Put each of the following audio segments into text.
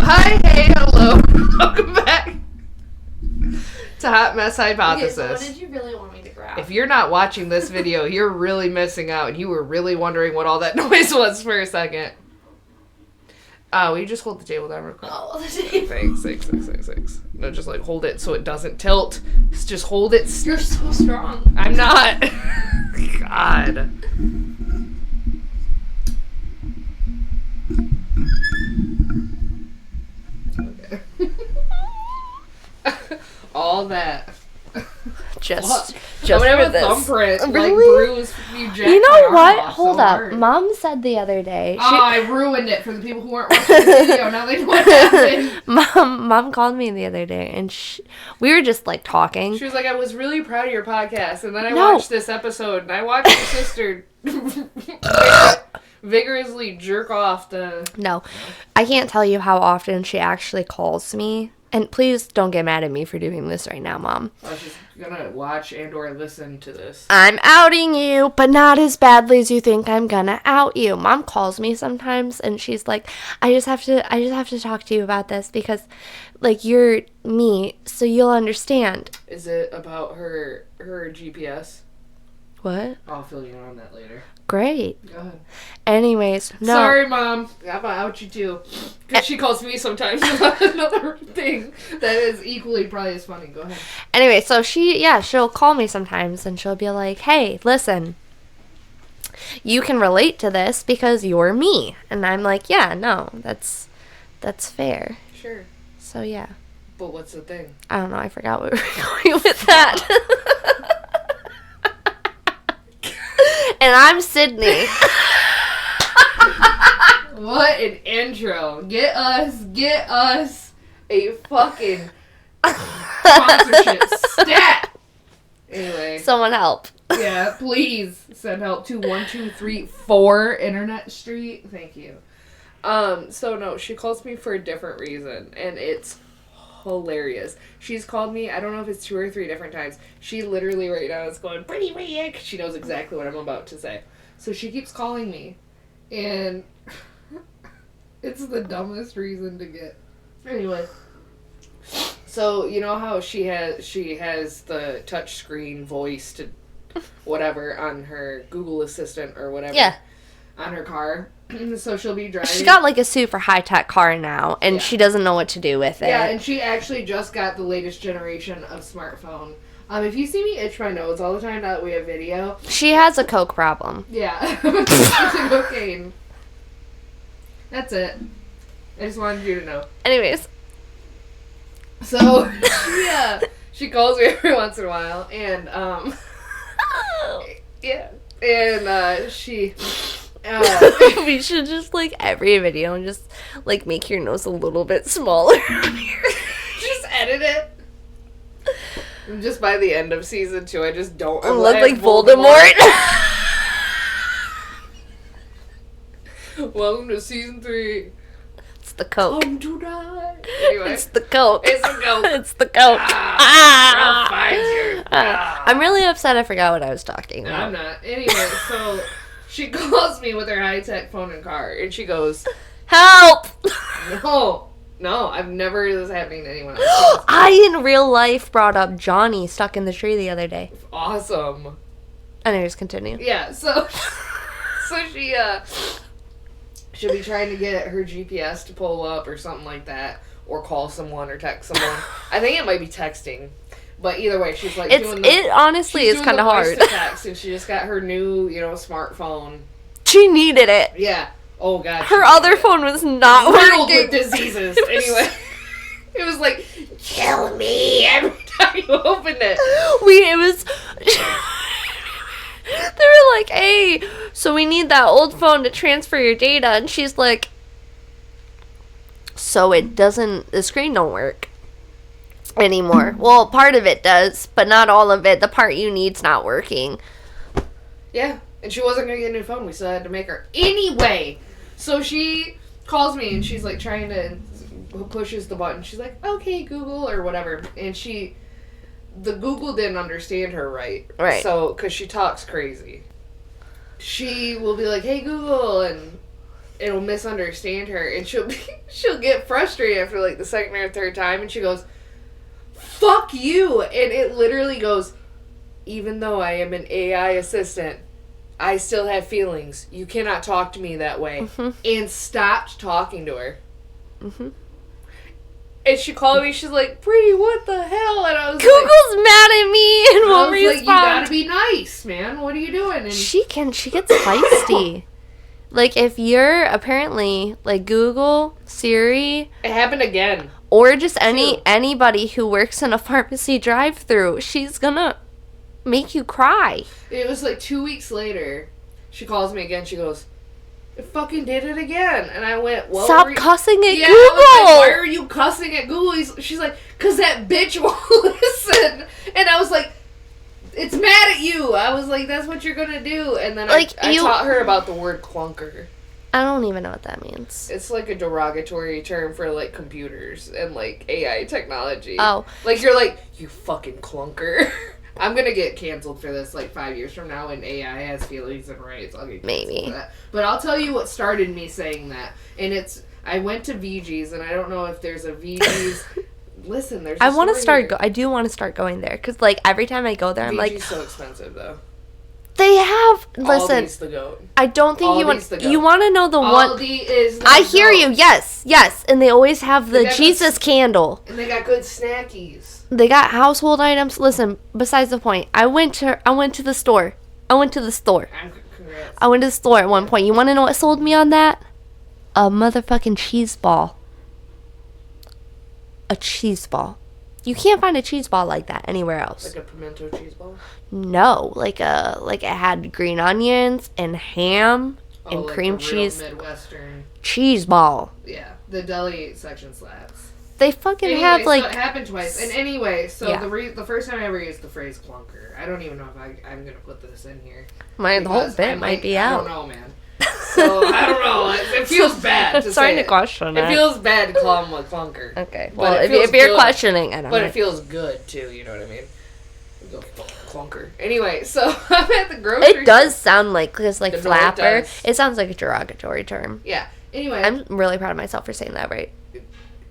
Hi, hey, hello. Welcome back to Hot Mess Hypothesis. Okay, so what did you really want me to grab? If you're not watching this video, you're really missing out, and you were really wondering what all that noise was for a second. Will you just hold the table down real quick? Oh, the table. Thanks. No, just like hold it so it doesn't tilt. Just hold it. You're so strong. I'm not. God. Okay. All that. Just I'm gonna have for a thumbprint, this. like, Really? bruise. You know what? Hold up. Mom said the other day. I ruined it for the people who weren't watching the video. Now they know what happened. Mom called me the other day, and we were just like talking. She was like, "I was really proud of your podcast," and then I watched this episode, and I watched your sister vigorously jerk off the. No, I can't tell you how often she actually calls me. And please don't get mad at me for doing this right now, Mom. I was just gonna watch and or listen to this. I'm outing you, but not as badly as you think I'm gonna out you. Mom calls me sometimes, and she's like, I just have to talk to you about this because, like, you're me, so you'll understand. Is it about her GPS? What? I'll fill you in on that later. Great. Go ahead. Anyways, no. Sorry, Mom. I'm gonna out you too. Because she calls me sometimes about another thing that is equally probably as funny. Go ahead. Anyway, so she'll call me sometimes and she'll be like, hey, listen, you can relate to this because you're me. And I'm like, yeah, no, that's fair. Sure. So, yeah. But what's the thing? I don't know. I forgot where we were going with that. And I'm Sydney. What an intro. Get us a fucking sponsorship stat. Anyway. Someone help. Yeah, please send help to 1234 Internet Street. Thank you. So no, she calls me for a different reason, and it's hilarious. She's called me, I don't know if it's 2 or 3 different times. She literally right now is going, Brittany, she knows exactly what I'm about to say. So she keeps calling me, and it's the dumbest reason to get. Anyway. So, you know how she has the touchscreen voice to whatever on her Google Assistant or whatever. Yeah. On her car. So she'll be driving. She got like a super high-tech car now, and she doesn't know what to do with it. Yeah, and she actually just got the latest generation of smartphone. If you see me itch my nose all the time now that we have video. She has a coke problem. Yeah. She's cocaine. That's it. I just wanted you to know. Anyways. So, she calls me every once in a while, and, yeah, and, she... we should just, like, every video and just, like, make your nose a little bit smaller. Just edit it. And just by the end of season 2, I just don't... Look like Voldemort. Welcome to season 3. It's the coke. Come to die. Anyway. It's the coke. It's the coke. It's the coke. Ralph finds you. I'm really upset I forgot what I was talking about. I'm not. Anyway, so... She calls me with her high-tech phone and car, and she goes, help! No, I've never heard this happening to anyone else. I, in real life, brought up Johnny stuck in the tree the other day. Awesome. Anyways, continue. Yeah, so she'll be trying to get her GPS to pull up or something like that, or call someone or text someone. I think it might be texting. But either way, she's like it honestly is kind of hard. Text, and she just got her new, smartphone. She needed it. Yeah. Oh god. Her other phone was not working. With diseases. Anyway, it was like, kill me every time you opened it. They were like, hey, so we need that old phone to transfer your data, and she's like, so the screen don't work anymore. Well, part of it does, but not all of it. The part you need's not working. Yeah, and she wasn't going to get a new phone. We still had to make her. Anyway, so she calls me, and she's, like, trying to... pushes the button. She's like, okay, Google, or whatever. And the Google didn't understand her right. Right. So, because she talks crazy. She will be like, hey, Google, and it'll misunderstand her, and she'll get frustrated after like the second or third time, and she goes, "Fuck you!" And it literally goes, "Even though I am an AI assistant, I still have feelings. You cannot talk to me that way." And stopped talking to her. And she called me, she's like, "Pretty, what the hell?" And I was Google's mad at me and won't respond. You gotta be nice, man. What are you doing? And she gets feisty. Like, if you're apparently, like, Google, Siri... It happened again. Or just anybody who works in a pharmacy drive-thru, she's gonna make you cry. It was like 2 weeks later. She calls me again. She goes, "It fucking did it again." And I went, "Well, stop cussing at Google." I was like, "Why are you cussing at Google?" She's like, "'Cause that bitch won't listen." And I was like, "It's mad at you." I was like, "That's what you're gonna do." And then I taught her about the word clunker. I don't even know what that means. It's like a derogatory term for like computers and like AI technology. Oh. Like you're like, "You fucking clunker." I'm gonna get canceled for this like 5 years from now when AI has feelings and rights. I'll get canceled for that. But I'll tell you what started me saying that. And I went to VG's, and I don't know if there's a VG's. Listen, there's. I want to start. I do want to start going there because, like, every time I go there, I'm like, VG's so expensive though. They have. Listen, Aldi's the goat. I don't think you want. You want to know the one. Aldi is. The I hear you. Yes, and they always have the Jesus candle. And they got good snackies. They got household items. Listen, besides the point, I went to the store. I went to the store at one point. You want to know what sold me on that? A motherfucking cheese ball. A cheese ball. You can't find a cheese ball like that anywhere else. Like a pimento cheese ball? No, like it had green onions and ham and like cream a real cheese. Midwestern cheese ball. Yeah, the deli section slaps. They fucking have like. So it happened twice. And anyway, so the first time I ever used the phrase clunker, I don't even know if I'm gonna put this in here. The whole bit might be out. I don't know, man. So I don't know. It feels bad. Sorry to question it. It feels bad to call him a clunker. Okay. Well, if you're questioning, I don't know. But it feels good too. You know what I mean? Go clunker. Anyway, so I'm at the grocery store. It does sound like, because like flapper. It sounds like a derogatory term. Yeah. Anyway, I'm really proud of myself for saying that right.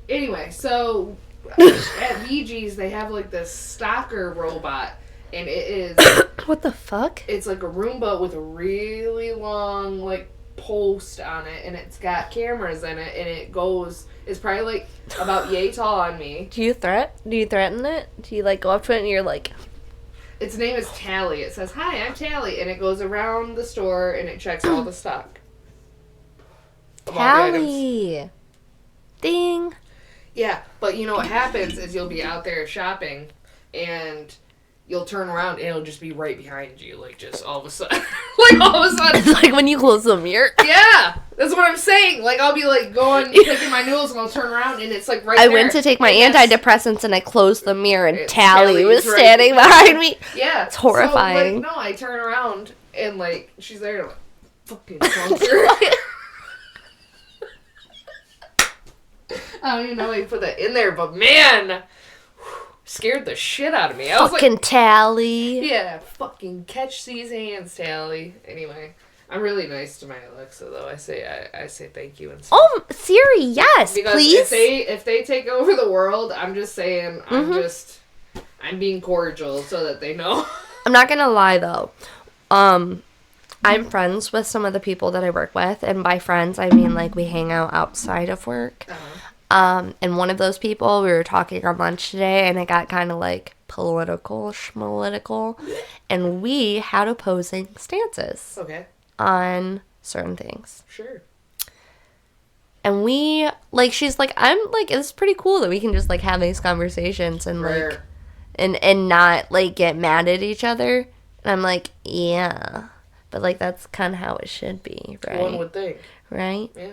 Anyway, so at VG's they have like this stalker robot, and it is what the fuck? It's like a Roomba with a really long like post on it, and it's got cameras in it, and it's probably like about yay tall on me. Do you threaten it? Do you like go up to it and you're like? Its name is Tally. It says, "Hi, I'm Tally," and it goes around the store and it checks all the stock. Tally. Ding. Yeah, but you know what happens is you'll be out there shopping, and you'll turn around and it'll just be right behind you, like just all of a sudden. It's like when you close the mirror. Yeah, that's what I'm saying. Like I'll be like going picking my noodles and I'll turn around and it's like right there. I went to take my antidepressants and I closed the mirror and Tally was standing behind me. Yeah, it's horrifying. So, I turn around and like she's there, and I'm like, fucking clunker. I don't even know how you put that in there, but man, scared the shit out of me. I was fucking like, Tally. Yeah, fucking catch these hands, Tally. Anyway, I'm really nice to my Alexa, though. I say thank you and stuff. Oh, Siri, yes, because please. If they take over the world, I'm just saying, I'm being cordial so that they know. I'm not gonna lie though. I'm friends with some of the people that I work with, and by friends I mean like we hang out outside of work. And one of those people, we were talking on lunch today, and it got kind of like political, schmalitical, and we had opposing stances. Okay. On certain things. Sure. And we, like, she's like, I'm like, it's pretty cool that we can just like have these conversations and like, and not like get mad at each other. And I'm like, yeah. But, like, that's kind of how it should be, right? One would think. Right? Yeah.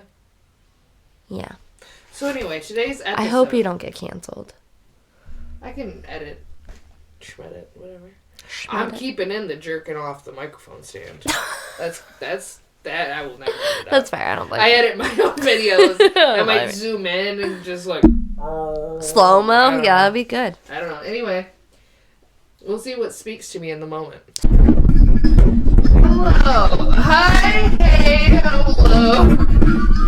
Yeah. So, anyway, today's episode... I hope you don't get canceled. I can edit. Shred it. Whatever. I'm keeping in the jerking off the microphone stand. That I will never edit out. That's fair. I don't like I edit my own videos. I might zoom in and just, like... Slow-mo? Yeah, that'd be good. I don't know. Anyway, we'll see what speaks to me in the moment. hello. Hi, hey, hello.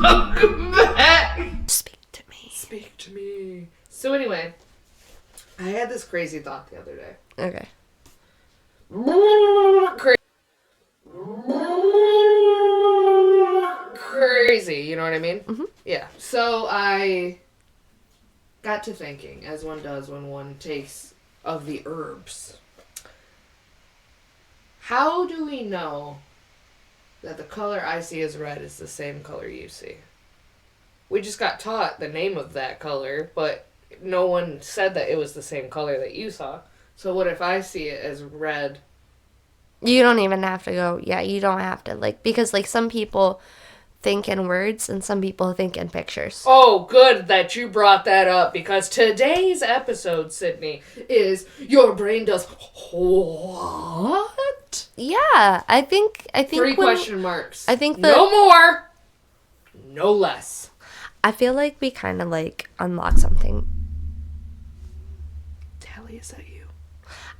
Welcome back. Speak to me. Speak to me. So anyway, I had this crazy thought the other day. Okay. Crazy, you know what I mean? Mm-hmm. Yeah. So I got to thinking, as one does when one takes of the herbs. How do we know that the color I see as red is the same color you see? We just got taught the name of that color, but no one said that it was the same color that you saw. So what if I see it as red? You don't even have to go. Yeah, you don't have to. Like, because, like, some people think in words and some people think in pictures. Oh, good that you brought that up, because today's episode, Sydney, is your brain does what? Yeah, I think 3 question marks. I think no more, no less. I feel like we kind of, like, unlock something. Tally, is that you?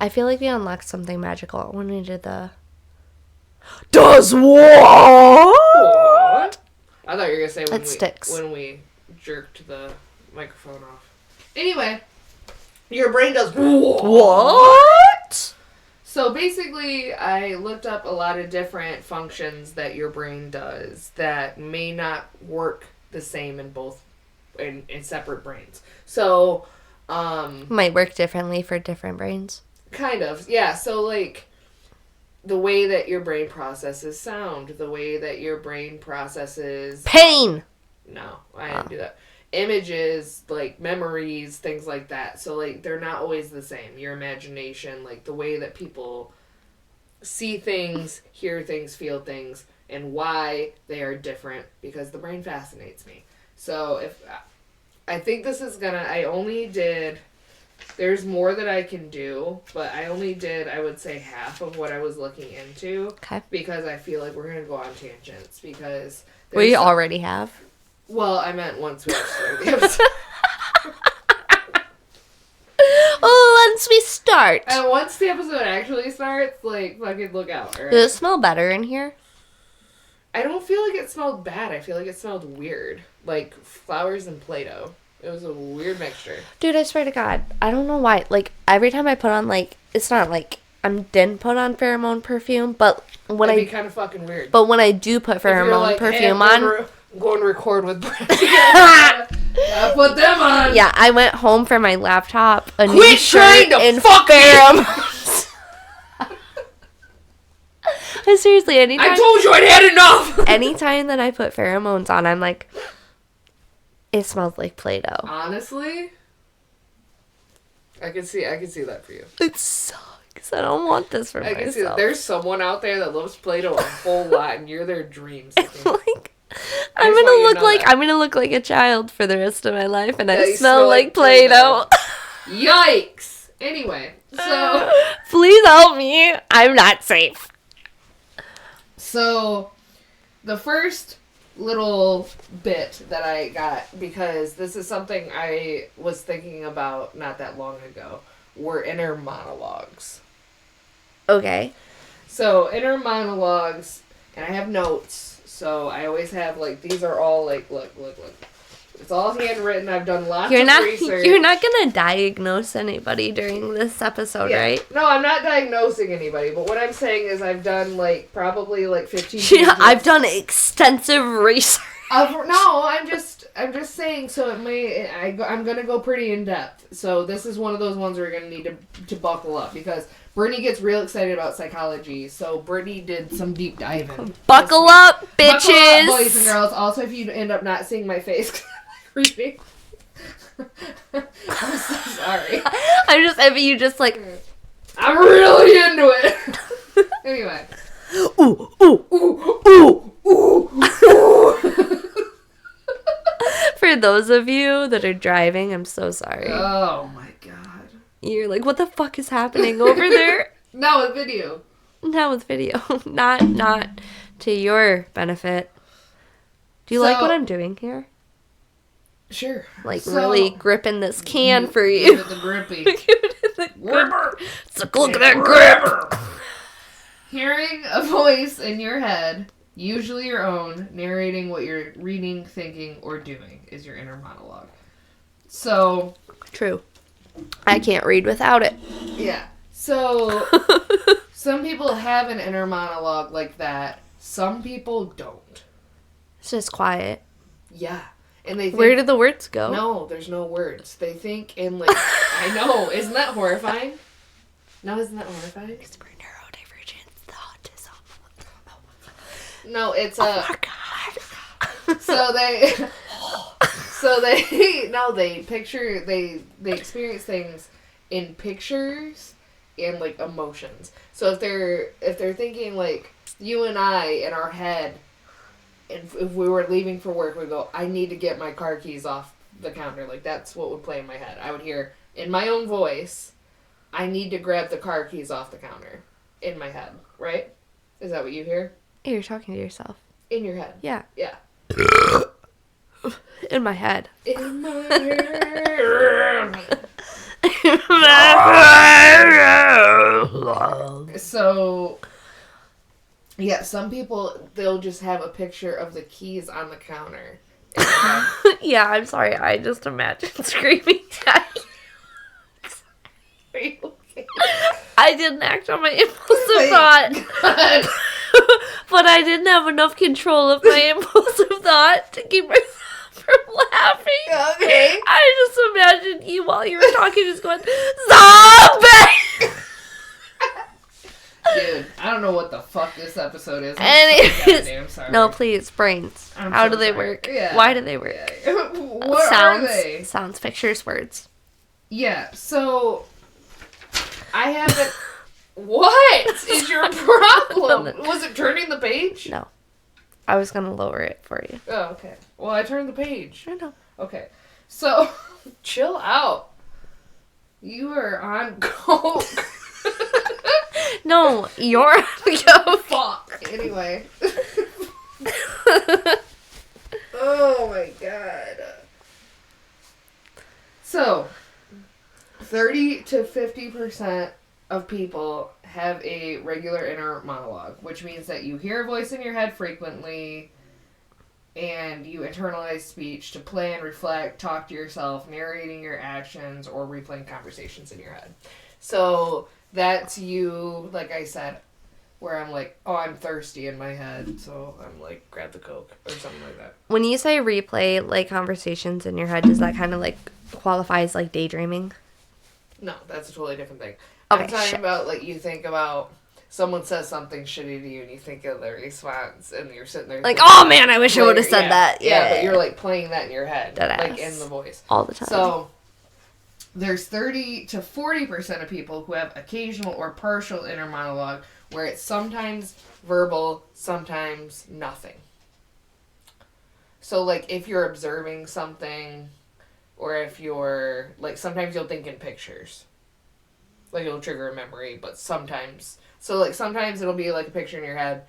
I feel like we unlocked something magical when we did the... Does what? What? I thought you were going to say when we jerked the microphone off. Anyway, your brain does what? So basically, I looked up a lot of different functions that your brain does that may not work the same in both, in separate brains. So, might work differently for different brains. Kind of, yeah. So, like, the way that your brain processes sound, the way that your brain processes... Pain! No, I didn't do that. Images, like, memories, things like that. So, like, they're not always the same. Your imagination, like, the way that people see things, hear things, feel things, and why they are different, because the brain fascinates me. So, I think this is gonna... I only did... There's more that I can do, but I only did, I would say, half of what I was looking into. Okay. Because I feel like we're going to go on tangents, because... We already have. Well, I meant once we started the episode. Once we start. And once the episode actually starts, like, fucking look out, right? Does it smell better in here? I don't feel like it smelled bad. I feel like it smelled weird. Like flowers and Play-Doh. It was a weird mixture. Dude, I swear to God. I don't know why. Like, every time I put on, like, it's not like I didn't put on pheromone perfume, but when That'd be kind of fucking weird. But when I do put pheromone perfume on... I'm going to record with Brittany. I put them on. Yeah, I went home for my laptop. A Quit new shirt trying to and fuck pheromones. Seriously, anytime... I told you I'd had enough. Anytime that I put pheromones on, I'm like... It smells like Play-Doh. Honestly, I can see that for you. It sucks. I don't want this for myself. I can see that there's someone out there that loves Play-Doh a whole lot, and you're their dreams. Like, I'm gonna look like a child for the rest of my life, and I smell like Play-Doh. Yikes! Anyway, so please help me. I'm not safe. So, the first little bit that I got, because this is something I was thinking about not that long ago, were inner monologues. Okay. So, inner monologues, and I have notes, so I always have, like, these are all, like, look. It's all handwritten. I've done lots of research. You're not gonna diagnose anybody during this episode, right? No, I'm not diagnosing anybody, but what I'm saying is I've done, like, probably, like, 15 pages. I've done extensive research. No, I'm just saying, so I'm gonna go pretty in depth. So this is one of those ones where you're gonna need to buckle up, because Brittany gets real excited about psychology, so Brittany did some deep diving. Buckle up, bitches! Buckle up, boys and girls. Also, if you end up not seeing my face, 'cause I'm reading. I'm so sorry. If you just, like... I'm really into it. Anyway. Ooh. For those of you that are driving, I'm so sorry. Oh my god. You're like, what the fuck is happening over there? Not with video. Not with video. Not to your benefit. Do you like what I'm doing here? Sure. Like, really gripping this can for you. Give it the grippy. Give it the gripper. So look at that grip. Hearing a voice in your head, usually your own, narrating what you're reading, thinking, or doing is your inner monologue. So... True. I can't read without it. Yeah. So, some people have an inner monologue like that. Some people don't. It's just quiet. Yeah. And they think, where did the words go? No, there's no words. They think in like... I know. Isn't that horrifying? No, isn't that horrifying? It's for neurodivergence, the autism. No, it's Oh my god. they experience things in pictures and like emotions. So if they're thinking like you and I in our head, and if we were leaving for work, we go, I need to get my car keys off the counter. Like that's what would play in my head. I would hear in my own voice, I need to grab the car keys off the counter in my head, right? Is that what you hear? You're talking to yourself. In your head. Yeah. Yeah. In my head. In my head. So, yeah, some people, they'll just have a picture of the keys on the counter. Yeah, I'm sorry. I just imagined screaming at you. Are you okay? I didn't act on my impulsive thought. God. But I didn't have enough control of my impulsive thought to keep myself from laughing. Okay. I just imagined you while you were talking just going, zombie! Dude, I don't know what the fuck this episode is. Anyways, Goddamn sorry. no, please, brains. How do they sorry. work? Yeah. Why do they work? Yeah. What Sounds, are they? Sounds, pictures, words. Yeah, so I haven't... What is your problem? Was it turning the page? No. I was going to lower it for you. Oh, okay. Well, I turned the page. I know. Okay. So, chill out. You are on coke. No, you're go. Fuck. Anyway. Oh my god. So, 30 to 50% of people have a regular inner monologue, which means that you hear a voice in your head frequently and you internalize speech to plan, reflect, talk to yourself, narrating your actions, or replaying conversations in your head. So that's you, like I said, where I'm like, oh, I'm thirsty in my head, so I'm like, grab the Coke or something like that. When you say replay, like, conversations in your head, does that kind of, like, qualify as, like, daydreaming? No, that's a totally different thing. Okay, I'm talking about, like, you think about someone says something shitty to you and you think of their response and you're sitting there Like, thinking, oh man, I wish I would have said that. Yeah, but you're, like, playing that in your head. Deadass. Like, in the voice. all the time. So, there's 30 to 40% of people who have occasional or partial inner monologue where it's sometimes verbal, sometimes nothing. So, like, if you're observing something, or if you're, like, sometimes you'll think in pictures. Like, it'll trigger a memory, but sometimes... So, like, sometimes it'll be, like, a picture in your head,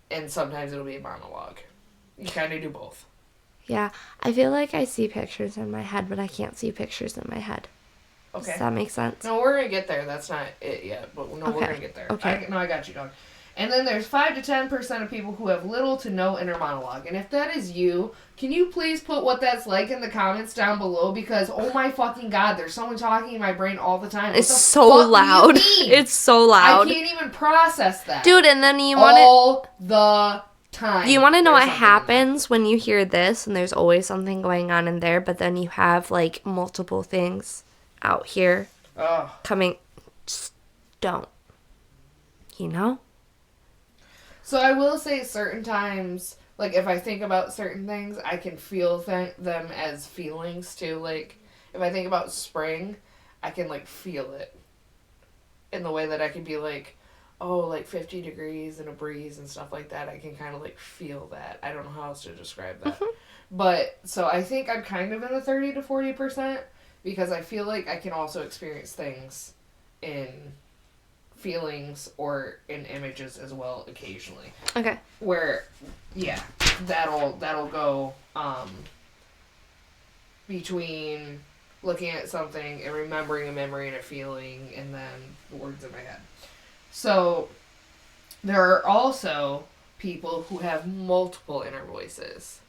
and sometimes it'll be a monologue. You kind of do both. Yeah, I feel like I see pictures in my head, but I can't see pictures in my head. Okay. Does that make sense? No, we're going to get there. That's not it yet, but no, we're Okay. going to get there. Okay. I got you, dog. And then there's 5 to 10% of people who have little to no inner monologue. And if that is you, can you please put what that's like in the comments down below? Because, oh my fucking god, there's someone talking in my brain all the time. What It's the so fuck do you loud. mean? It's so loud. I can't even process that. Dude, and then you want all the time. to... You want to know there's what something in happens when you hear this, and there's always something going on in there, but then you have, like, multiple things out here that. Ugh. coming... Just don't. You know? So I will say certain times, like, if I think about certain things, I can feel them as feelings, too. Like, if I think about spring, I can, like, feel it. In the way that I can be like, oh, like, 50 degrees and a breeze and stuff like that. I can kind of, like, feel that. I don't know how else to describe that. Mm-hmm. But, so I think I'm kind of in the 30 to 40%, because I feel like I can also experience things in feelings or in images as well occasionally. Okay. Where, yeah, that'll go between looking at something and remembering a memory and a feeling and then words in my head. So There are also people who have multiple inner voices.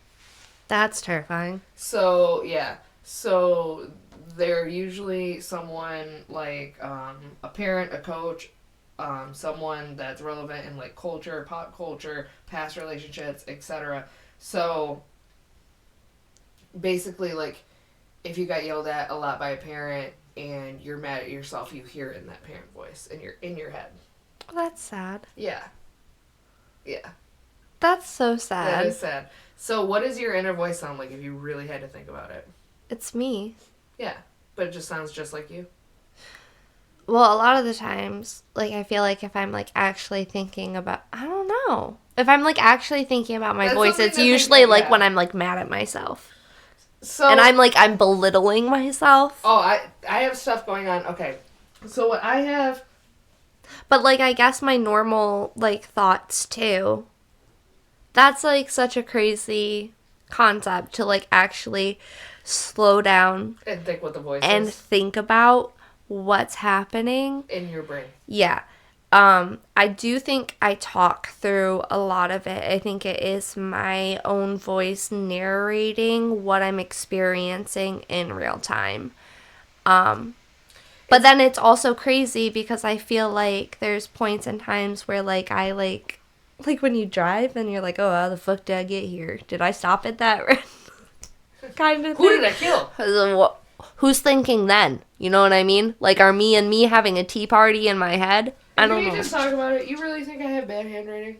That's terrifying. So, yeah. So, they're usually someone like a parent, a coach, someone that's relevant in like culture, pop culture, past relationships, etc. So, basically, like, if you got yelled at a lot by a parent and you're mad at yourself, you hear it in that parent voice and you're in your head. Well, that's sad. Yeah. Yeah. That's so sad. That is sad. So what does your inner voice sound like if you really had to think about it? It's me. Yeah. But it just sounds just like you? Well, a lot of the times, like, I feel like if I'm, like, actually thinking about, I don't know. If I'm, like, actually thinking about my voice, it's usually, like, when I'm, like, mad at myself. So, and I'm belittling myself. Oh, I have stuff going on. Okay. So what I have... But, like, I guess my normal, like, thoughts, too. That's, like, such a crazy concept to, like, actually slow down. And think what the voice and is. think about what's happening. In your brain. Yeah. I do think I talk through a lot of it. I think it is my own voice narrating what I'm experiencing in real time. But then it's also crazy because I feel like there's points and times where, like, I, like when you drive and you're like, oh, how the fuck did I get here? Did I stop at that kind of thing? Who did I kill? Who's thinking then? You know what I mean? Like, are me and me having a tea party in my head? I don't know. Can we just talk about it? You really think I have bad handwriting?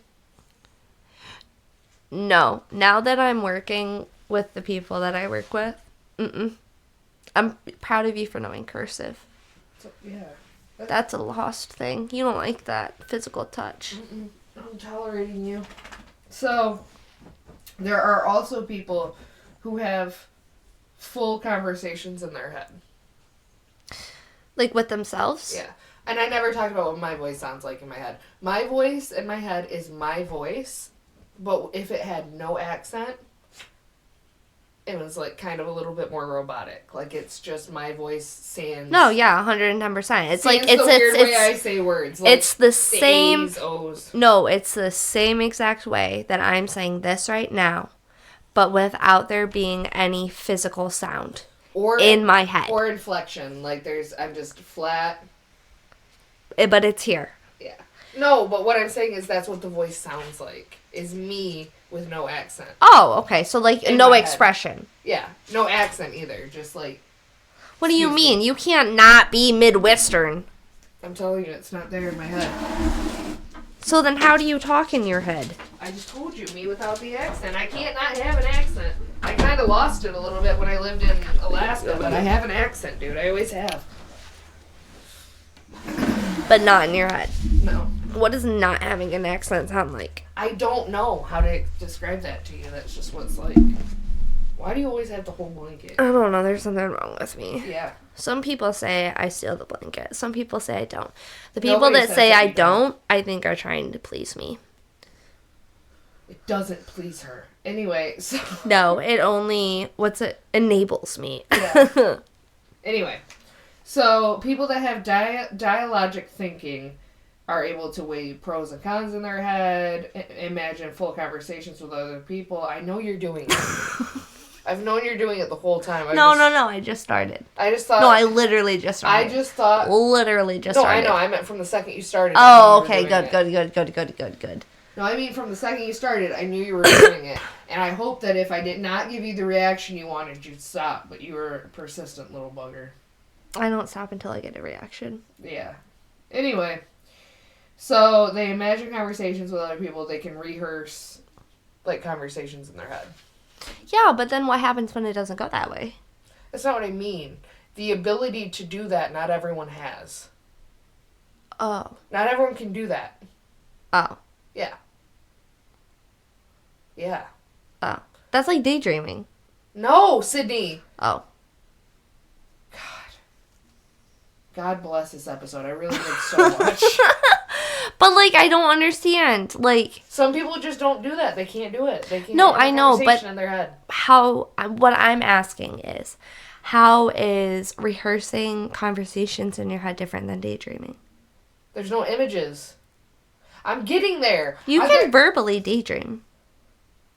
No. Now that I'm working with the people that I work with, I'm proud of you for knowing cursive. So, yeah. That's a lost thing. You don't like that physical touch. I'm tolerating you. So, there are also people who have full conversations in their head. Like with themselves? Yeah. And I never talked about what my voice sounds like in my head. My voice in my head is my voice, but if it had no accent, it was like kind of a little bit more robotic. Like it's just my voice saying. No, yeah, 110%. It's like the weird way I say words. Like it's the same. A's, O's. No, it's the same exact way that I'm saying this right now, but without there being any physical sound or in my head or inflection. Like I'm just flat. But it's here. Yeah. No, but what I'm saying is that's what the voice sounds like. Is me with no accent. Oh, okay. So, like, no expression. Yeah. No accent either. Just, like... What do you mean? You can't not be Midwestern. I'm telling you, it's not there in my head. So then how do you talk in your head? I just told you, me without the accent. I can't not have an accent. I kind of lost it a little bit when I lived in Alaska, but I have an accent, dude. I always have. But not in your head. No. What does not having an accent sound like? I don't know how to describe that to you. That's just what it's like. Why do you always have the whole blanket? I don't know. There's something wrong with me. Yeah. Some people say I steal the blanket. Some people say I don't. The people Nobody that says say that I you don't. I think are trying to please me. It doesn't please her. Anyway, so... No, it only... enables me. Yeah. Anyway. So, people that have dialogic thinking are able to weigh pros and cons in their head, imagine full conversations with other people. I know you're doing it. I've known you're doing it the whole time. No, I just started. I just thought... No, I literally just started. I just thought... Literally just started. No, I know. I meant from the second you started. Oh, okay. Good. No, I mean from the second you started, I knew you were doing it. And I hope that if I did not give you the reaction you wanted, you'd stop. But you were a persistent little bugger. I don't stop until I get a reaction. Yeah. Anyway. So, they imagine conversations with other people. They can rehearse, like, conversations in their head. Yeah, but then what happens when it doesn't go that way? That's not what I mean. The ability to do that, not everyone has. Oh. Not everyone can do that. Oh. Yeah. Yeah. Oh. That's like daydreaming. No, Sydney! Oh. God bless this episode. I really did so much. But, like, I don't understand. Like... Some people just don't do that. They can't do it. They can't No, have a I know, but... in their head. What I'm asking is, how is rehearsing conversations in your head different than daydreaming? There's no images. I'm getting there. You can verbally daydream.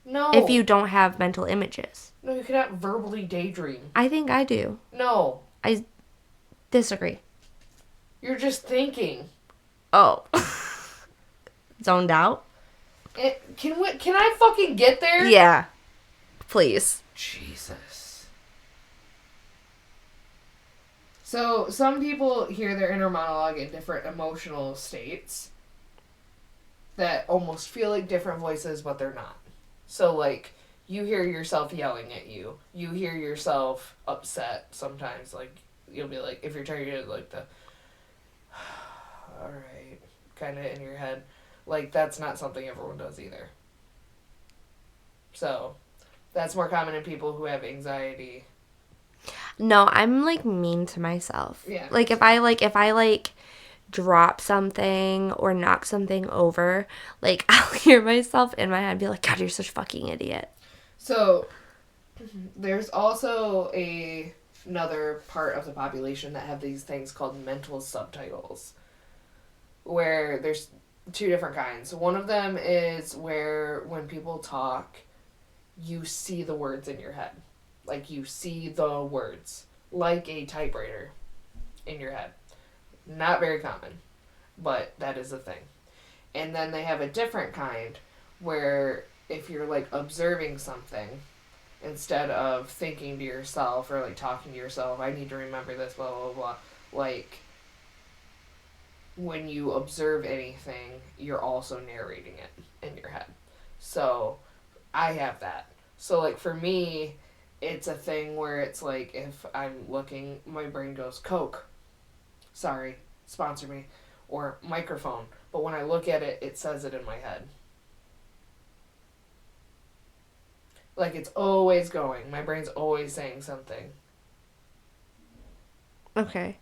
No. If you don't have mental images. No, you cannot verbally daydream. I think I do. No. I disagree. You're just thinking. Oh. Zoned out? Can I fucking get there? Yeah. Please. Jesus. So, some people hear their inner monologue in different emotional states that almost feel like different voices, but they're not. So, like, you hear yourself yelling at you. You hear yourself upset sometimes. Like, you'll be like, if you're trying to get like the, alright, kind of in your head. Like, that's not something everyone does either. So, that's more common in people who have anxiety. No, I'm like mean to myself. Yeah. Like if I drop something or knock something over, like I'll hear myself in my head be like, God, you're such a fucking idiot. So there's also another part of the population that have these things called mental subtitles, where there's two different kinds. One of them is where when people talk, you see the words in your head. Like, you see the words. Like a typewriter in your head. Not very common, but that is a thing. And then they have a different kind where if you're, like, observing something, instead of thinking to yourself or, like, talking to yourself, I need to remember this, blah, blah, blah, like, when you observe anything, you're also narrating it in your head. So, I have that. So, like, for me, it's a thing where it's like, if I'm looking, my brain goes, Coke. Sorry, sponsor me. Or microphone. But when I look at it, it says it in my head. Like, it's always going. My brain's always saying something. Okay.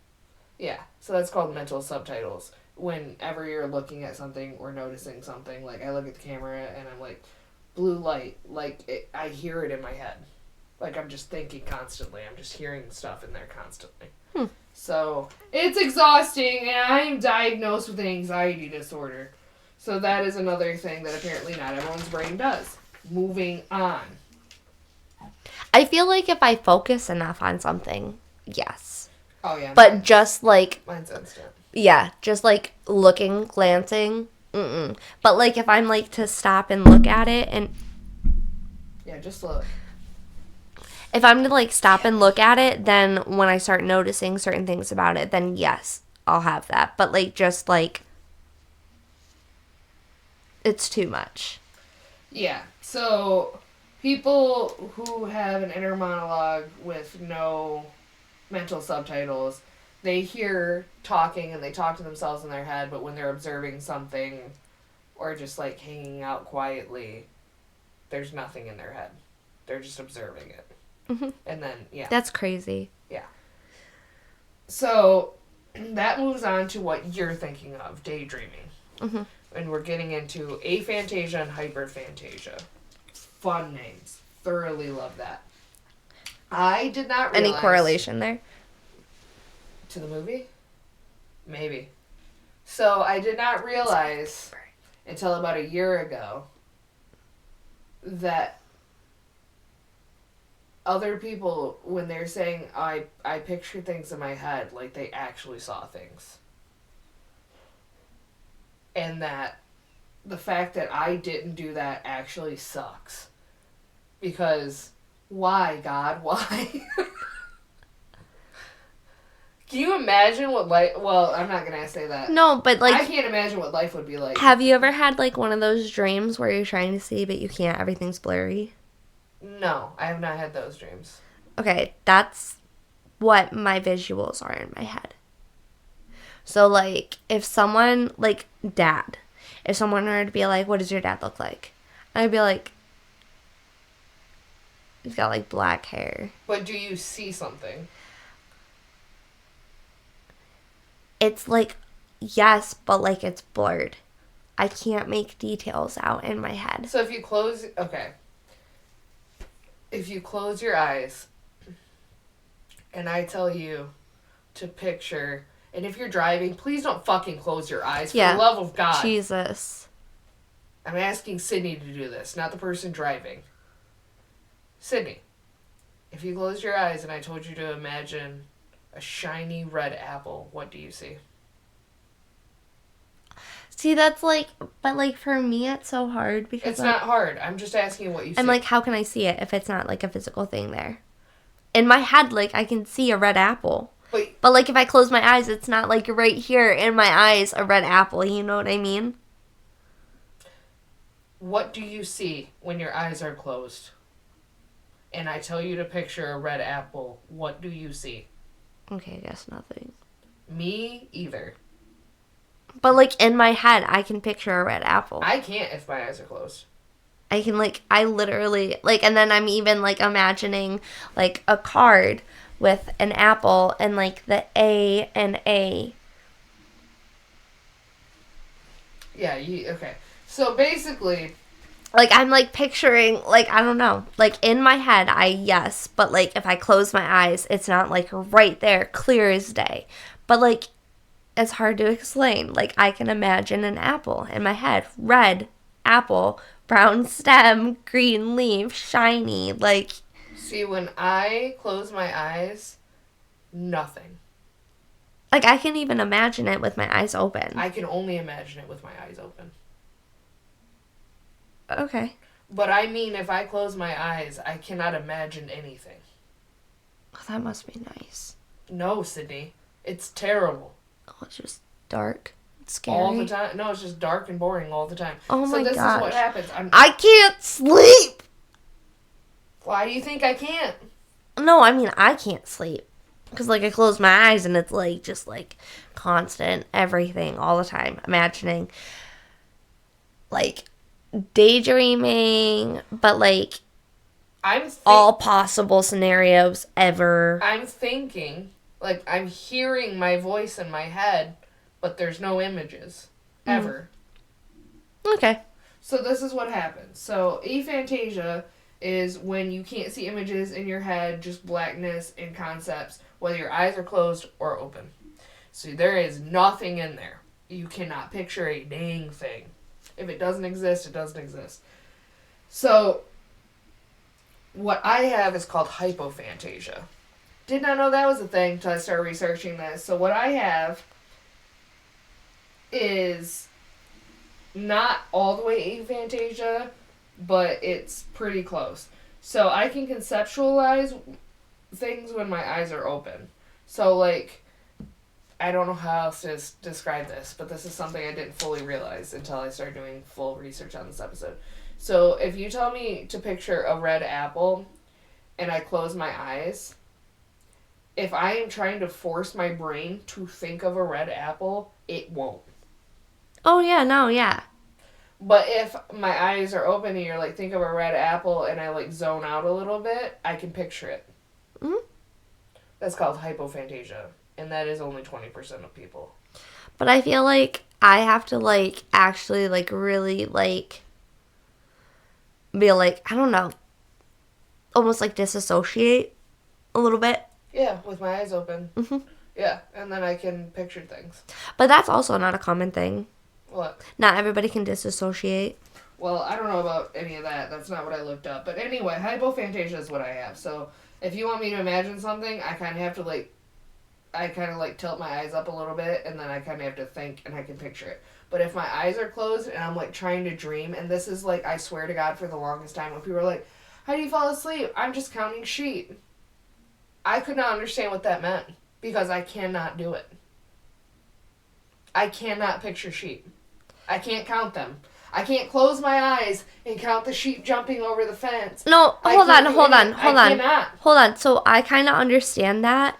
Yeah, so that's called mental subtitles. Whenever you're looking at something or noticing something, like, I look at the camera and I'm like, blue light. Like, I hear it in my head. Like, I'm just thinking constantly. I'm just hearing stuff in there constantly. So, it's exhausting, and I'm diagnosed with an anxiety disorder. So that is another thing that apparently not everyone's brain does. Moving on. I feel like if I focus enough on something, yes. Oh, yeah. But just like, Mine's instant. yeah, just like looking, glancing, mm-mm. But like if I'm like to stop and look at it and... Yeah, just look. If I'm to, like, stop and look at it, then when I start noticing certain things about it, then yes, I'll have that. But, like, just, like, it's too much. Yeah. So, people who have an inner monologue with no mental subtitles, they hear talking and they talk to themselves in their head, but when they're observing something or just, like, hanging out quietly, there's nothing in their head. They're just observing it. Mm-hmm. And then, yeah. That's crazy. Yeah. So, that moves on to what you're thinking of, daydreaming. Mm-hmm. And we're getting into aphantasia and hyperphantasia. Fun names. Thoroughly love that. I did not realize... Any correlation there? To the movie? Maybe. So, I did not realize until about a year ago that other people, when they're saying, I picture things in my head, like they actually saw things. And that the fact that I didn't do that actually sucks. Because, why, God? Why? Can you imagine what life... Well, I'm not going to say that. No, but like... I can't imagine what life would be like. Have you ever had like one of those dreams where you're trying to see but you can't? Everything's blurry? No, I have not had those dreams. Okay, that's what my visuals are in my head. So, like, if someone, like, dad, if someone were to be like, what does your dad look like? I'd be like, he's got, like, black hair. But do you see something? It's like, yes, but, like, it's blurred. I can't make details out in my head. So if you close... Okay. If you close your eyes and I tell you to picture And if you're driving, please don't fucking close your eyes. For Yeah. the love of God. Jesus. I'm asking Sydney to do this, not the person driving. Sydney, if you closed your eyes and I told you to imagine a shiny red apple, what do you see? See, that's like, but like for me, it's so hard because It's like, not hard. I'm just asking what you see. I'm like, how can I see it if it's not like a physical thing there? In my head, like I can see a red apple. But like if I close my eyes, it's not like right here in my eyes a red apple. You know what I mean? What do you see when your eyes are closed? And I tell you to picture a red apple. What do you see? Okay, I guess nothing. Me either. But like in my head, I can picture a red apple. I can't if my eyes are closed. I can like, I literally like, and then I'm even like imagining like a card with an apple and like the A and A. Yeah, okay. So basically, Like I'm like picturing like I don't know. Like in my head yes, but like if I close my eyes, it's not like right there, clear as day. But like it's hard to explain. Like I can imagine an apple in my head. Red apple, brown stem, green leaf, shiny, like see, when I close my eyes, nothing. like I can even imagine it with my eyes open. I can only imagine it with my eyes open. Okay. But I mean, if I close my eyes, I cannot imagine anything. Oh, that must be nice. No, Sydney. It's terrible. Oh, it's just dark. It's scary. All the time. No, it's just dark and boring all the time. Oh my So this gosh. is what happens. I can't sleep! Why do you think I can't? No, I mean, I can't sleep. Because, like, I close my eyes and it's, like, just, like, constant everything all the time. Imagining, like, daydreaming, but, like, all possible scenarios ever. I'm thinking, like, I'm hearing my voice in my head, but there's no images. Ever. Okay. So this is what happens. So, aphantasia is when you can't see images in your head, just blackness and concepts, whether your eyes are closed or open. So there is nothing in there. You cannot picture a dang thing. If it doesn't exist, it doesn't exist. So, what I have is called hypophantasia. Did not know that was a thing until I started researching this. So what I have is not all the way aphantasia, but it's pretty close. So I can conceptualize things when my eyes are open. So, like, I don't know how else to describe this, but this is something I didn't fully realize until I started doing full research on this episode. So, if you tell me to picture a red apple and I close my eyes, if I am trying to force my brain to think of a red apple, it won't. Oh, yeah, no, yeah. But if my eyes are open and you're like, think of a red apple and I like zone out a little bit, I can picture it. Mm-hmm. That's called hypophantasia. And that is only 20% of people. But I feel like I have to, like, actually, like, really, like, be, like, I don't know, almost, like, disassociate a little bit. Yeah, with my eyes open. Mm-hmm. Yeah, and then I can picture things. But that's also not a common thing. What? Not everybody can disassociate. Well, I don't know about any of that. That's not what I looked up. But anyway, hypophantasia is what I have. So if you want me to imagine something, I kind of have to, like, tilt my eyes up a little bit, and then I kind of have to think, and I can picture it. But if my eyes are closed, and I'm, like, trying to dream, and this is, like, I swear to God, for the longest time, when people are like, how do you fall asleep? I'm just counting sheep. I could not understand what that meant, because I cannot do it. I cannot picture sheep. I can't count them. I can't close my eyes and count the sheep jumping over the fence. No, hold on. So I kind of understand that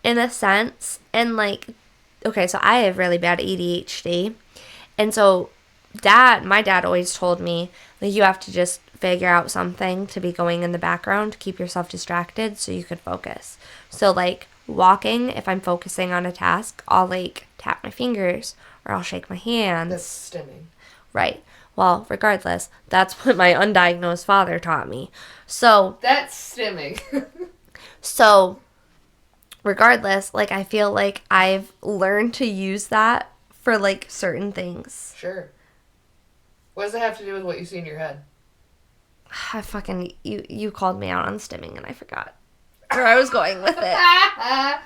in a sense. And, like, okay, so I have really bad ADHD. And so my dad always told me, like, you have to just figure out something to be going in the background to keep yourself distracted so you could focus. So, like, walking, if I'm focusing on a task, I'll, like, tap my fingers or I'll shake my hands. That's stimming. Right. Well, regardless, that's what my undiagnosed father taught me. So that's stimming. So regardless, like, I feel like I've learned to use that for, like, certain things. Sure. What does it have to do with what you see in your head? I fucking, you called me out on stimming and I forgot where I was going with it.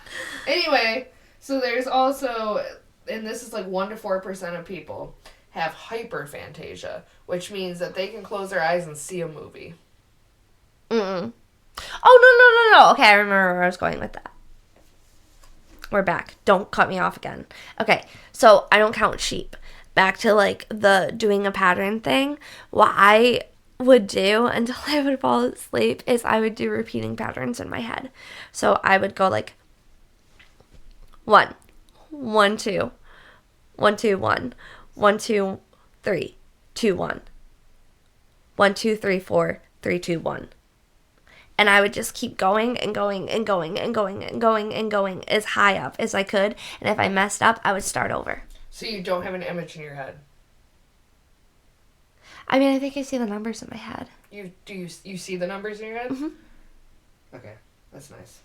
Anyway, so there's also, and this is like 1 to 4% of people have hyperphantasia, which means that they can close their eyes and see a movie. Mm-mm. Oh, no. Okay, I remember where I was going with that. We're back. Don't cut me off again. Okay, so I don't count sheep. Back to, like, the doing a pattern thing. What I would do until I would fall asleep is I would do repeating patterns in my head. So I would go, like, 1, 1, 2, 1, 2, 1, 1, 2, 3, 2, 1, 1, 2, 3, 4, 3, 2, 1. And I would just keep going and going and going and going and going and going as high up as I could. And if I messed up, I would start over. So you don't have an image in your head? I mean, I think I see the numbers in my head. You see the numbers in your head? Mm-hmm. Okay, that's nice.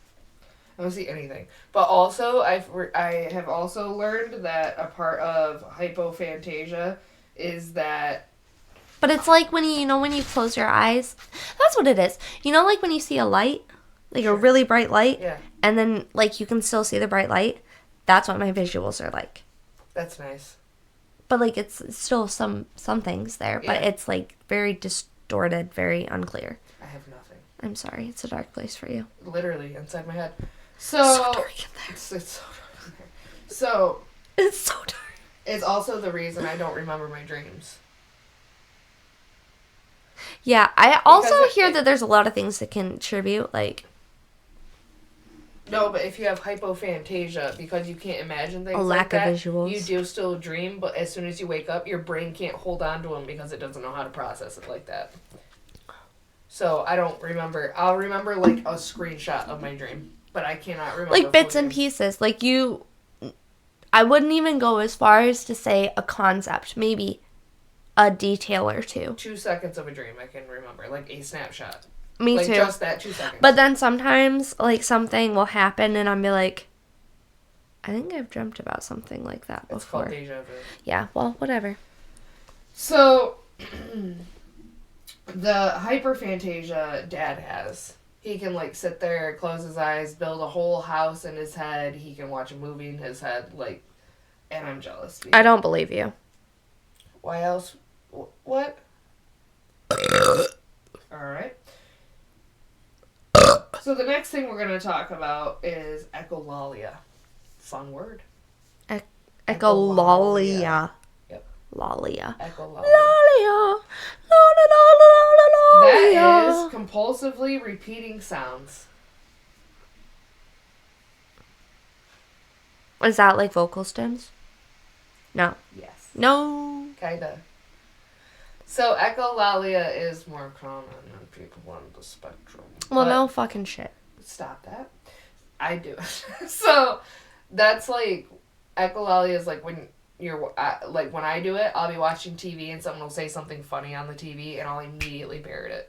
I don't see anything. But also, I have also learned that a part of hypophantasia is that... But it's like when you close your eyes. That's what it is. You know, like when you see a light? Like a really bright light? Yeah. And then, like, you can still see the bright light? That's what my visuals are like. That's nice. But, like, it's still some things there. But it's, like, very distorted, very unclear. I have nothing. I'm sorry. It's a dark place for you. Literally, inside my head. So dark in there. It's so dark in there. So... It's so dark. It's also the reason I don't remember my dreams. Yeah, I also hear that there's a lot of things that contribute, like... No, but if you have hypophantasia, because you can't imagine things a lack like that, of visuals. you do still dream, but as soon as you wake up, your brain can't hold on to them because it doesn't know how to process it like that. So I don't remember. I'll remember, like, a screenshot of my dream, but I cannot remember. Like, bits and pieces. Like, I wouldn't even go as far as to say a concept. Maybe a detail or two. 2 seconds of a dream I can remember, like a snapshot. Me like too. Just that 2 seconds. But then sometimes, like, something will happen and I'll be like, I think I've dreamt about something like that before. It's called deja vu. Yeah, well, whatever. So, the hyperphantasia Dad has. He can, like, sit there, close his eyes, build a whole house in his head. He can watch a movie in his head, like, and I'm jealous. I don't believe you. Why else? What? Alright. So the next thing we're going to talk about is echolalia. Fun word. Echolalia. Yep. Lalia. Echolalia. Lalia. That is compulsively repeating sounds. Is that like vocal stems? No. Yes. No. Kinda. So echolalia is more common on people on the spectrum. Well, no fucking shit. Stop that. I do. So that's like, echolalia is like when you're, like when I do it, I'll be watching TV and someone will say something funny on the TV and I'll immediately parrot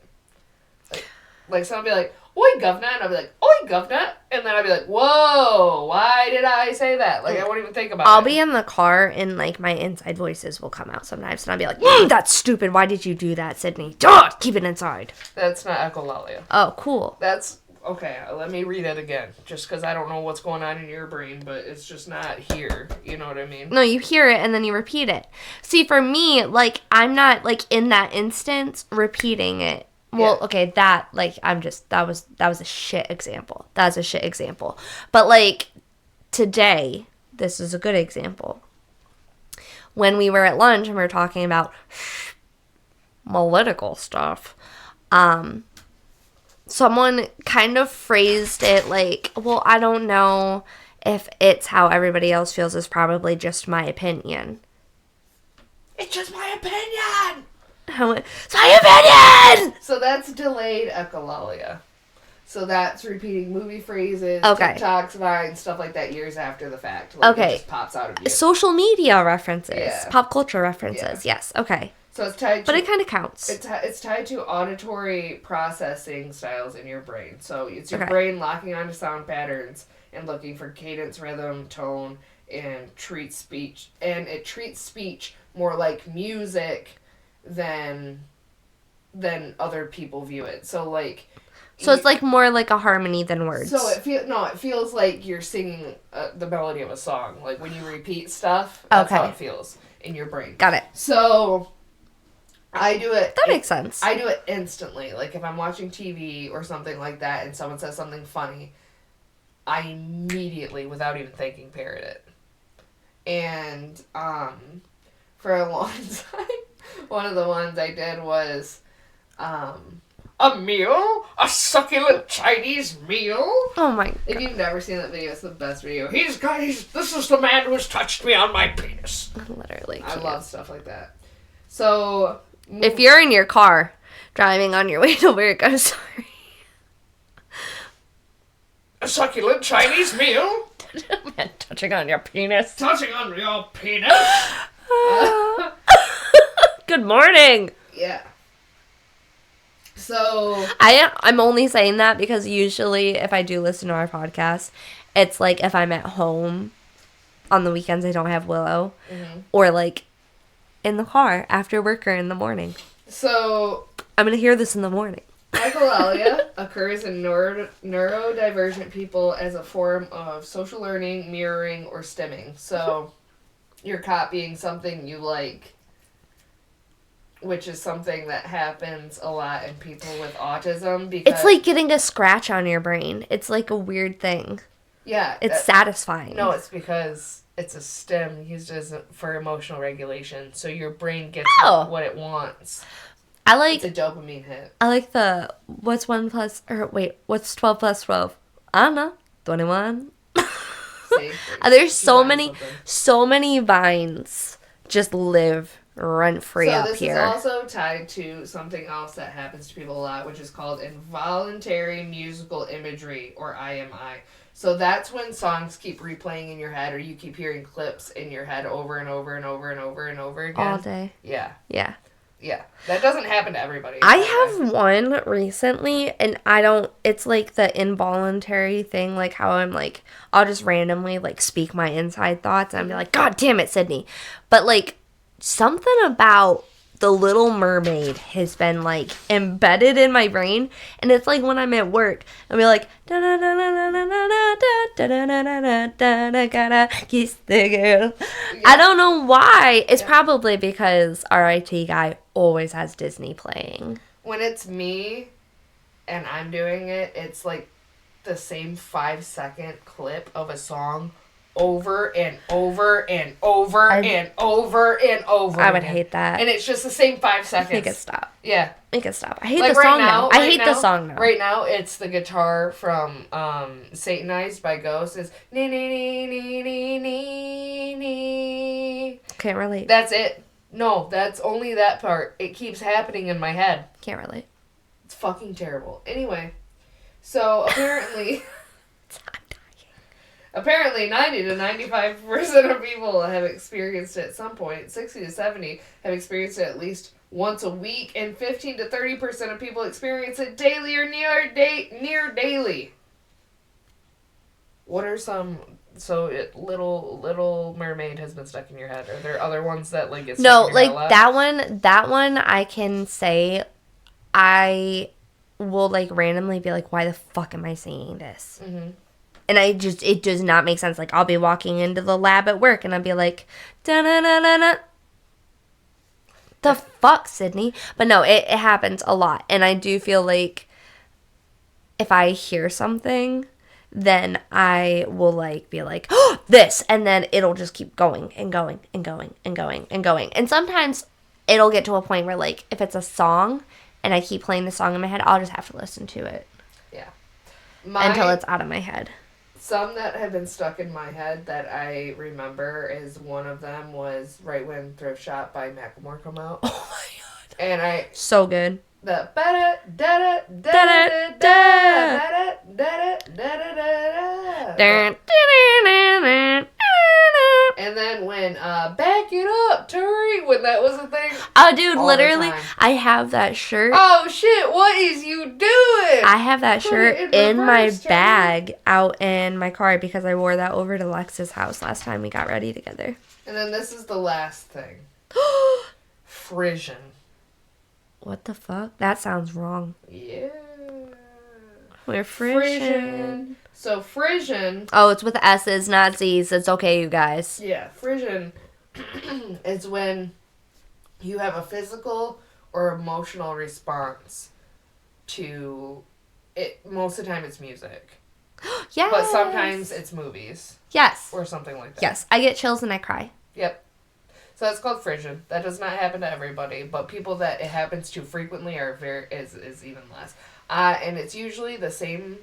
it. Like someone will be like, oi governor, and I'll be like, oi governor, and then I'll be like, whoa, why did I say that? Like, I won't even think about it. I'll be in the car and, like, my inside voices will come out sometimes, and I'll be like, that's stupid, why did you do that, Sydney? Duh, keep it inside. That's not echolalia. Oh, cool. That's, okay, let me read it again, just because I don't know what's going on in your brain, but it's just not here, you know what I mean? No, you hear it, and then you repeat it. See, for me, like, I'm not, like, in that instance, repeating it. Well, yeah. Okay, that was a shit example. That's a shit example. But, like, today, this is a good example. When we were at lunch and we were talking about political stuff, someone kind of phrased it like, well, I don't know if it's how everybody else feels. It's probably just my opinion. It's just my opinion! It's my opinion! So that's delayed echolalia. So that's repeating movie phrases, Okay. TikToks, Vines, stuff like that years after the fact. Like, Okay. It just pops out of you. Social media references. Yeah. Pop culture references. Yes. Okay. So it's tied to... But it kind of counts. It's tied to auditory processing styles in your brain. So it's your Okay. brain locking onto sound patterns and looking for cadence, rhythm, tone, and treats speech. And it treats speech more like music than other people view it. So like... So it's like more like a harmony than words. So it feels like you're singing the melody of a song. Like when you repeat stuff, that's how it feels in your brain. Got it. So I do it. That makes sense. I do it instantly. Like if I'm watching TV or something like that and someone says something funny, I immediately, without even thinking, parrot it. And for a long time, one of the ones I did was a meal? A succulent Chinese meal? Oh my god. If you've never seen that video, it's the best video. This is the man who has touched me on my penis. Literally I can't. love stuff like that. So... If you're in your car, driving on your way to work, I'm sorry. A succulent Chinese meal? Man, touching on your penis. Touching on your penis? Good morning. Yeah. So... I'm only saying that because usually if I do listen to our podcast, it's like if I'm at home on the weekends I don't have Willow, or like in the car after work or in the morning. So... I'm going to hear this in the morning. Echolalia occurs in neurodivergent people as a form of social learning, mirroring, or stimming. So you're copying something you like, which is something that happens a lot in people with autism. Because It's like getting a scratch on your brain. It's like a weird thing. Yeah. It's satisfying. No, it's because it's a stim used for emotional regulation. So your brain gets what it wants. It's a dopamine hit. I like the, what's 12 plus 12? I don't know. 21? See? There's so many vines just live rent-free up here. So this is also tied to something else that happens to people a lot, which is called involuntary musical imagery, or IMI. So that's when songs keep replaying in your head, or you keep hearing clips in your head over and over and over and over and over again. All day. Yeah. Yeah. Yeah. That doesn't happen to everybody. I have one recently, and it's like the involuntary thing, like how I'm like, I'll just randomly like speak my inside thoughts, and I'll be like, God damn it, Sydney. But like, something about The Little Mermaid has been like embedded in my brain, and it's like when I'm at work, I'll be like, da da da da da da da da da da da gotta kiss the girl. I don't know why. It's probably because our IT guy always has Disney playing. When it's me and I'm doing it, it's like the same 5-second clip of a song over and over and over and over and over. I would hate that. And it's just the same 5 seconds. Make it stop. Yeah. Make it stop. I hate the song now. I hate the song now. Right now, it's the guitar from Satanized by Ghost. It's nee nee nee nee nee nee nee. Can't relate. That's it. No, that's only that part. It keeps happening in my head. Can't relate. It's fucking terrible. Anyway, so apparently... Apparently, 90 to 95% of people have experienced it at some point. 60 to 70 have experienced it at least once a week, and 15 to 30% of people experience it daily or near daily. What are some? So, Little Mermaid has been stuck in your head. Are there other ones that like get stuck in your head a lot? That one I can say. I will like randomly be like, why the fuck am I singing this? Mm-hmm. And it does not make sense. Like, I'll be walking into the lab at work, and I'll be like, da-na-na-na-na. The fuck, Sydney? But no, it happens a lot. And I do feel like if I hear something, then I will, like, be like, oh, this! And then it'll just keep going and going and going and going and going. And sometimes it'll get to a point where, like, if it's a song and I keep playing the song in my head, I'll just have to listen to it. Yeah. Until it's out of my head. Some that have been stuck in my head that I remember is one of them was right when Thrift Shop by Macklemore come out. Oh my god. And so good. The da da da da da da da da da. And then when back it up, Turi, when that was a thing. Oh, dude, all the literally, time. I have that shirt. Oh shit! What is you doing? I have that Put shirt it in my reverse, Turi. bag out in my car because I wore that over to Lex's house last time we got ready together. And then this is the last thing. Frisian. What the fuck? That sounds wrong. Yeah. We're Frisian. Frisian. So Frisian. Oh, it's with S's, not Z's. It's okay, you guys. Yeah, Frisian is when you have a physical or emotional response to it. Most of the time it's music. Yes. But sometimes it's movies. Yes. Or something like that. Yes. I get chills and I cry. Yep. So that's called Frisian. That does not happen to everybody, but people that it happens to frequently is even less. And it's usually the same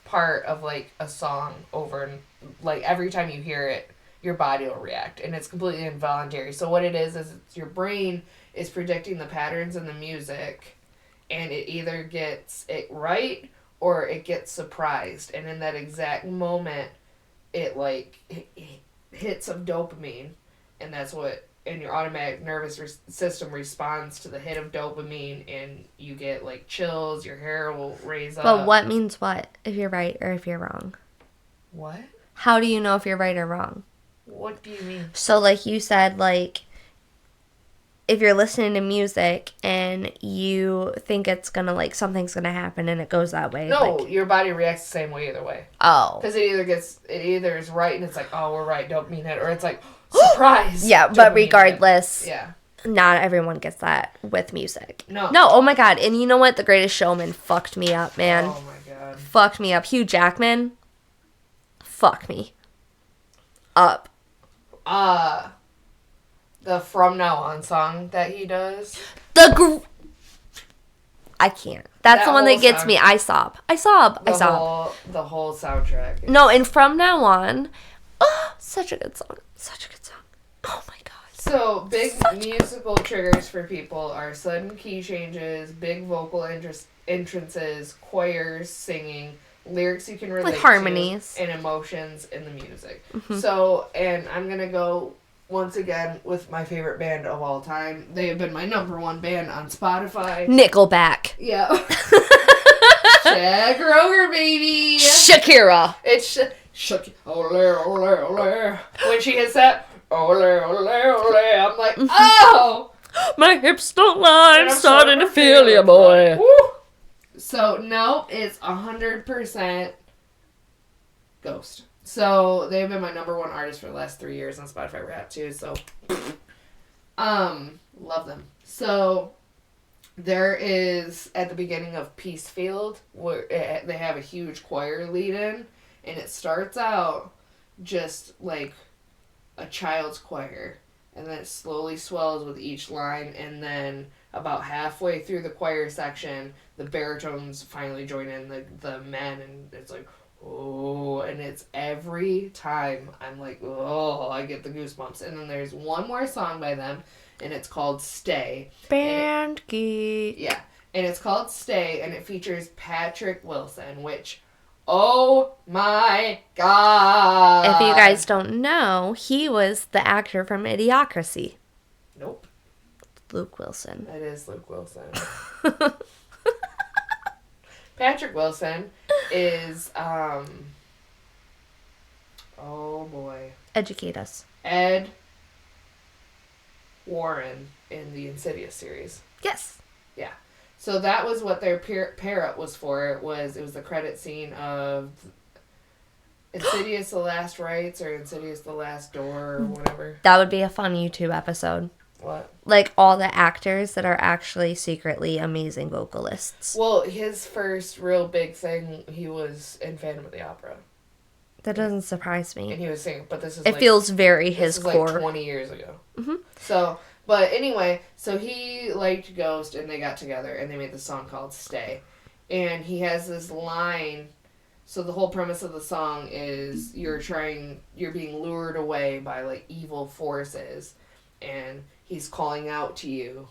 part of like a song over and like every time you hear it, your body will react, and it's completely involuntary. So what it is it's your brain is predicting the patterns in the music, and it either gets it right or it gets surprised, and in that exact moment, it like hits some dopamine, and that's what. And your automatic nervous system responds to the hit of dopamine, and you get like chills. Your hair will raise up. But what means what? If you're right or if you're wrong? What? How do you know if you're right or wrong? What do you mean? So, like you said, like if you're listening to music and you think it's gonna like something's gonna happen and it goes that way. No, like, your body reacts the same way either way. Oh. Because it either is right and it's like, oh, we're right, dopamine hit, or it's like, surprise. Yeah, but regardless, yeah, not everyone gets that with music. No, oh my god, and you know what? The Greatest Showman fucked me up, man. Oh my god, fucked me up. Hugh Jackman, fuck me up. The From Now On song that he does. I can't. That's That the one that whole gets sound- me. I sob. The whole soundtrack. No, and From Now On, oh, such a good song. Such a good song. Oh my god. So, big musical triggers for people are sudden key changes, big vocal entrances, choirs, singing, lyrics you can relate Like harmonies. to, and emotions in the music. Mm-hmm. So, and I'm going to go once again with my favorite band of all time. They have been my number one band on Spotify. Nickelback. Yeah. Shaq Roger, baby. Shakira. It's Shak. Ole, ole, ole. When she hits that, ole, ole, ole, I'm like, oh! My hips don't lie. And I'm starting to feel you, boy. Woo. So, no, it's 100% Ghost. So, they've been my number one artist for the last 3 years on Spotify Rap, too, so, love them. So, there is, at the beginning of Peace Field, where they have a huge choir lead in, and it starts out just like a child's choir, and then it slowly swells with each line, and then about halfway through the choir section, the baritones finally join in the men, and it's like, oh, and it's every time I'm like, oh, I get the goosebumps. And then there's one more song by them, and it's called Stay. Band geek. Yeah, and it's called Stay, and it features Patrick Wilson, which, oh my god. If you guys don't know, he was the actor from Idiocracy. Nope. Luke Wilson. That is Luke Wilson. Patrick Wilson is, oh boy. Educate us. Ed Warren in the Insidious series. Yes. Yeah. So that was what their pair-up was for. It was the credit scene of Insidious The Last Rites or Insidious The Last Door or whatever. That would be a fun YouTube episode. What? Like all the actors that are actually secretly amazing vocalists. Well, his first real big thing, he was in Phantom of the Opera. That doesn't surprise me. And he was singing, but this is It feels very his this core. Like 20 years ago. Mm-hmm. So, but anyway, so he liked Ghost, and they got together, and they made this song called Stay. And he has this line, so the whole premise of the song is you're being lured away by, like, evil forces, and he's calling out to you,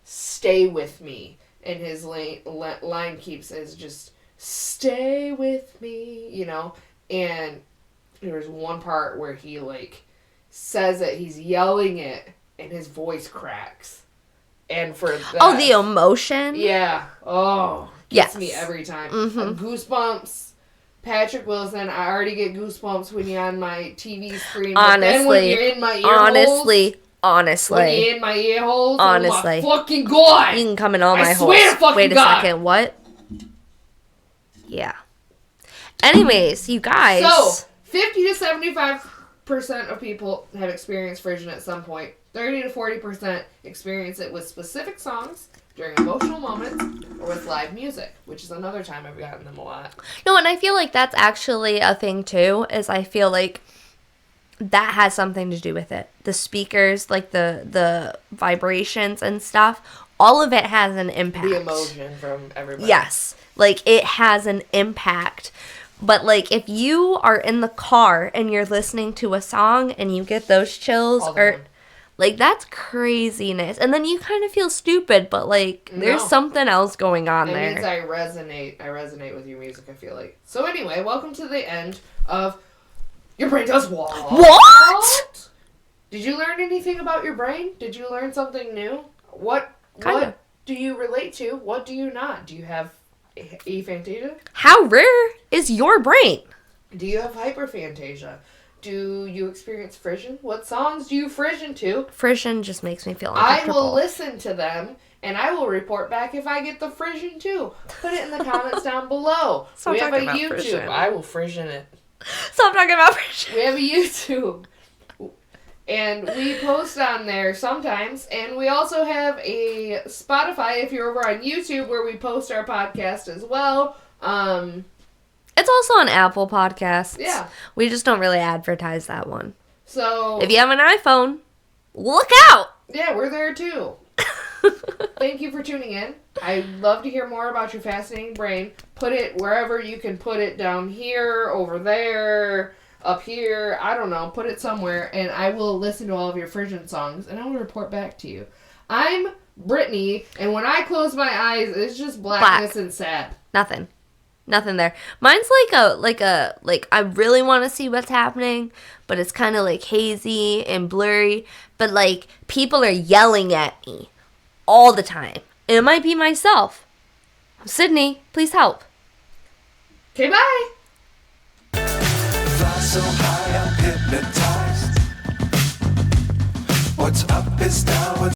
stay with me. and his line is just, stay with me, you know? And there's one part where he, like, says that he's yelling it, and his voice cracks. And for that... Oh, the emotion? Yeah. Oh, gets me every time. Mm-hmm. Goosebumps. Patrick Wilson, I already get goosebumps when you're on my TV screen. Honestly. But then when you're in my ear Honestly. When you're in my ear holes. Honestly. Oh my fucking God. You can come in all my holes. I swear to fucking Wait a God. second. What? Yeah. Anyways, you guys. So, 50 to 75% of people have experienced frisson at some point. 30 to 40% experience it with specific songs, during emotional moments, or with live music, which is another time I've gotten them a lot. No, and I feel like that's actually a thing too, is I feel like that has something to do with it. The speakers, like the vibrations and stuff, all of it has an impact. The emotion from everybody. Yes. Like, it has an impact. But, like, if you are in the car and you're listening to a song and you get those chills, like, that's craziness. And then you kind of feel stupid, but, like, there's something else going on there. It means I resonate with your music, I feel like. So anyway, welcome to the end of Your Brain Does What? What? Did you learn anything about your brain? Did you learn something new? What do you relate to? What do you not? Do you have aphantasia? How rare is your brain? Do you have hyperphantasia? Do you experience frisson? What songs do you frisson to? Frisson just makes me feel uncomfortable. I will listen to them, and I will report back if I get the frisson too. Put it in the comments down below. Stop we have a talking about YouTube. frisson. I will frisson it. Stop talking about frisson. We have a YouTube. And we post on there sometimes. And we also have a Spotify if you're over on YouTube where we post our podcast as well. It's also on Apple Podcasts. Yeah. We just don't really advertise that one. So if you have an iPhone, look out! Yeah, we're there too. Thank you for tuning in. I'd love to hear more about your fascinating brain. Put it wherever you can put it, down here, over there, up here. I don't know. Put it somewhere, and I will listen to all of your frisson songs, and I will report back to you. I'm Brittany, and when I close my eyes, it's just blackness and sad. Nothing there. Mine's like I really want to see what's happening, but it's kind of like hazy and blurry. But like people are yelling at me all the time. It might be myself. Sydney, please help. Okay, bye. Fly so high, I'm hypnotized. What's up is down.